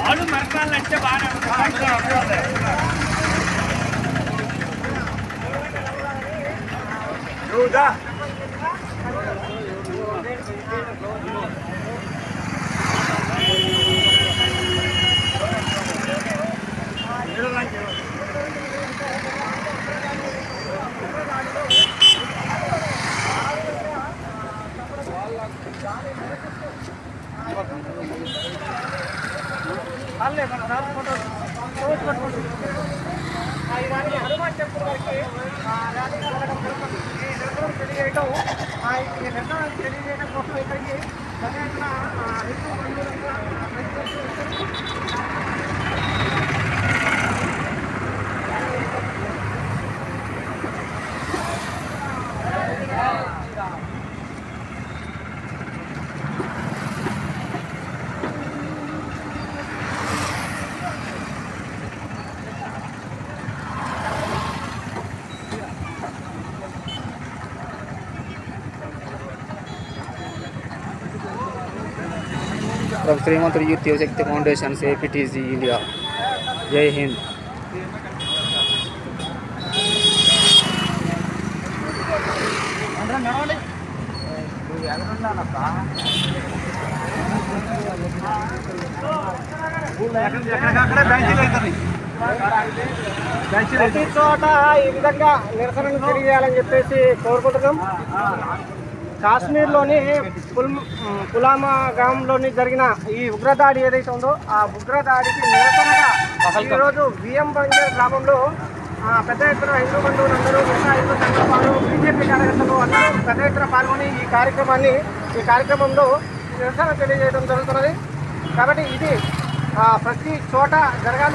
ఆడు మరకాలు అంటే బాగా హనుమాన్ టెంపుల్ వరకు తెలియజేయడం తెలియజేయడం కోసం ఇక్కడికి Hindu బంధువులంతా from Srimantra Youth Shakti Foundation, APTG India. Jai Hind. ప్రతి చోట ఈ విధంగా నిరసనలు తెలియజేయాలని చెప్పేసి కోరుకుంటున్నాం. కాశ్మీర్లోని పుల్వామా గ్రామంలోని జరిగిన ఈ ఉగ్రదాడి ఏదైతే ఉందో ఆ ఉగ్రదాడికి నిరసనగా ఈరోజు బియ్యం బంజర్ గ్రామంలో పెద్ద ఎత్తున హిందూ బంధువులందరూ మిగతా హిందూ సంఘాలు బీజేపీ కార్యకర్తలు అందరూ పెద్ద ఎత్తున పాల్గొని ఈ కార్యక్రమంలో నిరసన తెలియజేయడం జరుగుతున్నది. కాబట్టి ఇది ప్రతి చోట జరగాలి.